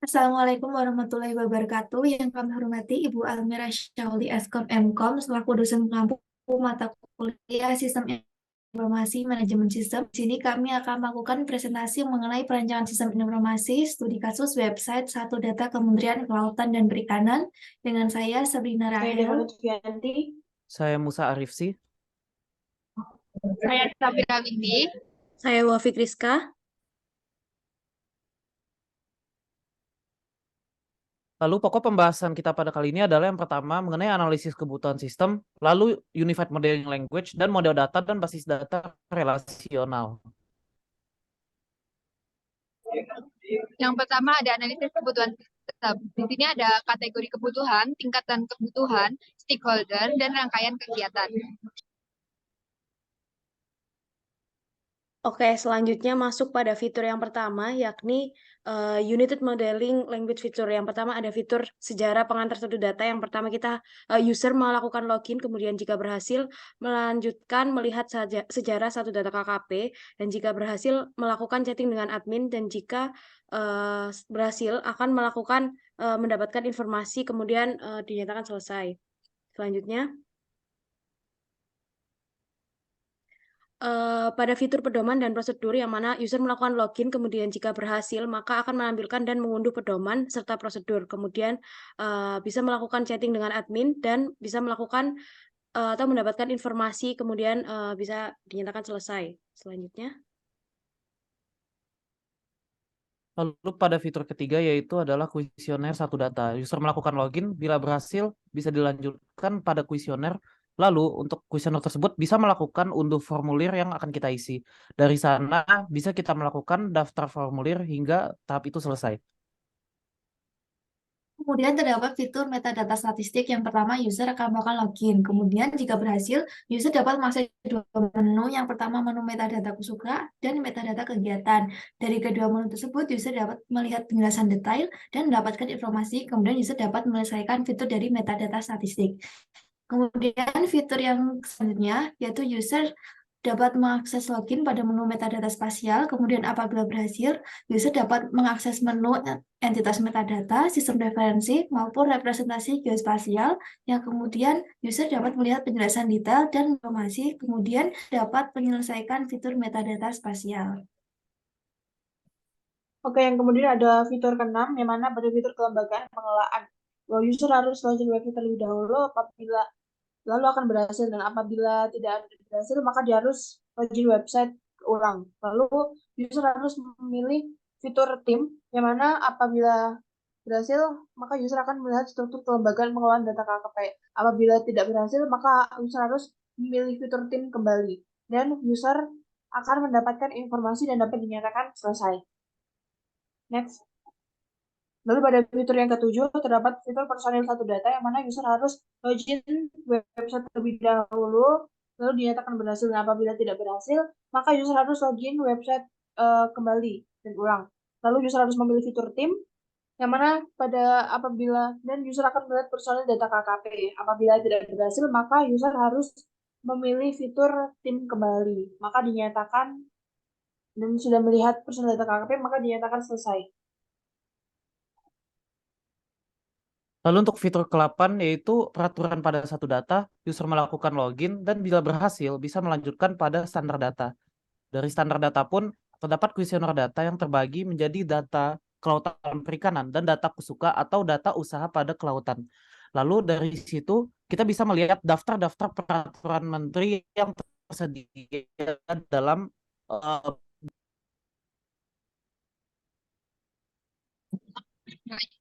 Assalamualaikum warahmatullahi wabarakatuh. Yang kami hormati Ibu Almira Syauli Eskom Mkom selaku dosen pengampu mata kuliah Sistem Informasi Manajemen Sistem. Di sini kami akan melakukan presentasi mengenai perancangan sistem informasi studi kasus website Satu Data Kementerian Kelautan dan Perikanan dengan saya Sabrina Saya Rahel. Devana Tufianti. Saya Musa Arifsi. Saya Sabira Windy. Saya Wafik Rizka. Lalu pokok pembahasan kita pada kali ini adalah yang pertama mengenai analisis kebutuhan sistem, lalu Unified Modeling Language, dan model data dan basis data relasional. Yang pertama ada analisis kebutuhan sistem. Di sini ada kategori kebutuhan, tingkatan kebutuhan, stakeholder, dan rangkaian kegiatan. Oke, selanjutnya masuk pada fitur yang pertama, yakni United Modeling Language Feature. Yang pertama ada fitur sejarah pengantar suatu data. Yang pertama kita user melakukan login, kemudian jika berhasil melanjutkan melihat sejarah satu data KKP, dan jika berhasil melakukan chatting dengan admin, dan jika berhasil akan melakukan mendapatkan informasi, kemudian dinyatakan selesai. Selanjutnya, pada fitur pedoman dan prosedur yang mana user melakukan login, kemudian jika berhasil maka akan menampilkan dan mengunduh pedoman serta prosedur, kemudian bisa melakukan chatting dengan admin dan bisa melakukan atau mendapatkan informasi, kemudian bisa dinyatakan selesai. Selanjutnya, Lalu pada fitur ketiga yaitu adalah kuesioner satu data. User melakukan login, bila berhasil bisa dilanjutkan pada kuesioner. Lalu untuk kuesioner tersebut bisa melakukan unduh formulir yang akan kita isi. Dari sana bisa kita melakukan daftar formulir hingga tahap itu selesai. Kemudian terdapat fitur metadata statistik. Yang pertama, user akan melakukan login. Kemudian jika berhasil, user dapat mengakses dua menu. Yang pertama menu metadata kusuka dan metadata kegiatan. Dari kedua menu tersebut, user dapat melihat penjelasan detail dan mendapatkan informasi. Kemudian user dapat menyelesaikan fitur dari metadata statistik. Kemudian fitur yang selanjutnya yaitu user dapat mengakses login pada menu metadata spasial. Kemudian apabila berhasil, user dapat mengakses menu entitas metadata, sistem referensi, maupun representasi geospasial, yang kemudian user dapat melihat penjelasan detail dan informasi, kemudian dapat menyelesaikan fitur metadata spasial. Oke, yang kemudian ada fitur ke-6, yang mana pada fitur kelembagaan pengelolaan. Bahwa user harus login website terlebih dahulu apabila lalu akan berhasil, dan apabila tidak berhasil maka dia harus login website ulang. Lalu user harus memilih fitur tim, yang mana apabila berhasil maka user akan melihat struktur kelembagaan pengelolaan data KKP. Apabila tidak berhasil maka user harus memilih fitur tim kembali, dan user akan mendapatkan informasi dan dapat dinyatakan selesai. Next. Lalu pada fitur yang ketujuh terdapat fitur personil satu data, yang mana user harus login website terlebih dahulu lalu dinyatakan berhasil. Dan apabila tidak berhasil maka user harus login website kembali dan ulang. Lalu user harus memilih fitur tim, yang mana apabila dan user akan melihat personil data KKP. Apabila tidak berhasil maka user harus memilih fitur tim kembali, maka dinyatakan, dan sudah melihat personil data KKP maka dinyatakan selesai. Lalu untuk fitur ke-8 yaitu peraturan pada satu data, user melakukan login dan bila berhasil bisa melanjutkan pada standar data. Dari standar data pun terdapat kuesioner data yang terbagi menjadi data kelautan perikanan dan data kusuka atau data usaha pada kelautan. Lalu dari situ kita bisa melihat daftar-daftar peraturan menteri yang tersedia dalam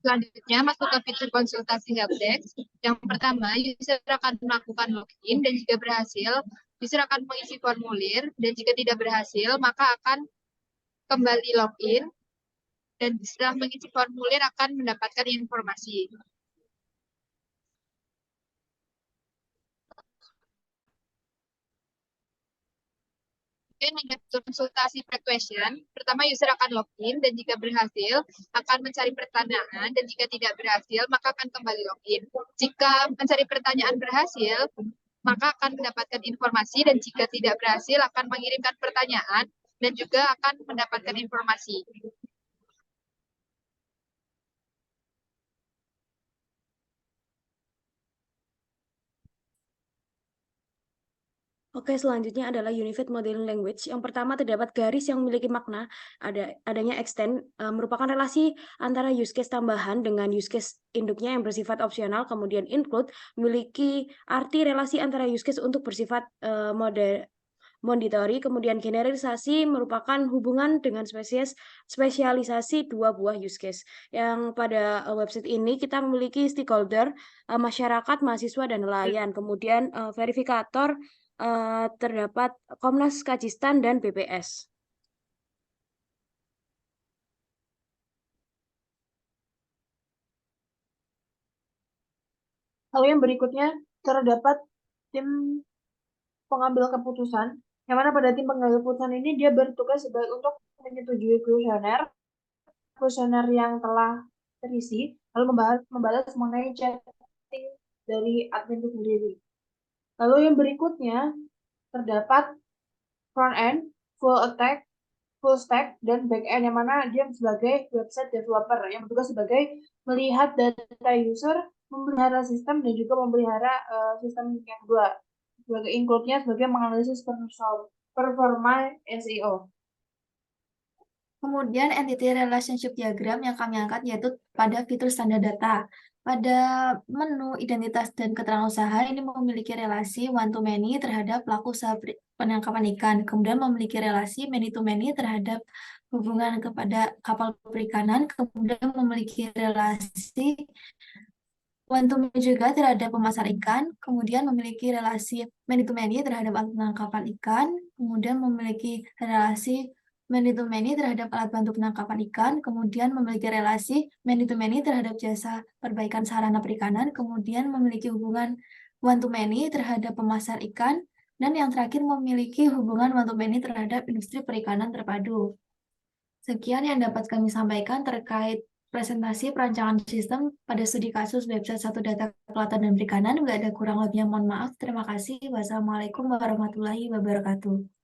Selanjutnya masuk ke fitur konsultasi helpdesk. Yang pertama, user akan melakukan login dan jika berhasil, user akan mengisi formulir, dan jika tidak berhasil maka akan kembali login dan setelah mengisi formulir akan mendapatkan informasi. Kemudian ada konsultasi pre-question. Pertama, user akan login dan jika berhasil akan mencari pertanyaan, dan jika tidak berhasil maka akan kembali login. Jika mencari pertanyaan berhasil maka akan mendapatkan informasi, dan jika tidak berhasil akan mengirimkan pertanyaan dan juga akan mendapatkan informasi. Oke, selanjutnya adalah Unified Modeling Language. Yang pertama terdapat garis yang memiliki makna. Adanya extend merupakan relasi antara use case tambahan dengan use case induknya yang bersifat opsional. Kemudian include memiliki arti relasi antara use case untuk bersifat mandatory. Kemudian generalisasi merupakan hubungan dengan spesialisasi dua buah use case. Yang pada website ini kita memiliki stakeholder, masyarakat, mahasiswa, dan nelayan. Kemudian verifikator terdapat Komnas Kajistan dan BPS. Lalu yang berikutnya terdapat tim pengambil keputusan, yang mana pada tim pengambil keputusan ini dia bertugas sebagai untuk menyetujui kuesioner yang telah terisi, lalu membalas mengenai chatting dari admin itu sendiri. Lalu yang berikutnya terdapat front end, full stack, dan back end, yang mana dia sebagai website developer yang bertugas sebagai melihat data user, memelihara sistem, dan juga memelihara sistem yang kedua. Sebagai include-nya sebagai menganalisis performa SEO. Kemudian entity relationship diagram yang kami angkat yaitu pada fitur standar data. Pada menu identitas dan keterangan usaha ini memiliki relasi one to many terhadap pelaku usaha penangkapan ikan. Kemudian memiliki relasi many to many terhadap hubungan kepada kapal perikanan. Kemudian memiliki relasi one to many juga terhadap pemasar ikan. Kemudian memiliki relasi many to many terhadap alat penangkapan ikan. Kemudian memiliki relasi many to many terhadap alat bantu penangkapan ikan, kemudian memiliki relasi many to many terhadap jasa perbaikan sarana perikanan, kemudian memiliki hubungan one to many terhadap pemasar ikan, dan yang terakhir memiliki hubungan one to many terhadap industri perikanan terpadu. Sekian yang dapat kami sampaikan terkait presentasi perancangan sistem pada studi kasus website Satu Data Kelautan dan Perikanan. Nggak ada kurang lebihnya, mohon maaf. Terima kasih. Wassalamualaikum warahmatullahi wabarakatuh.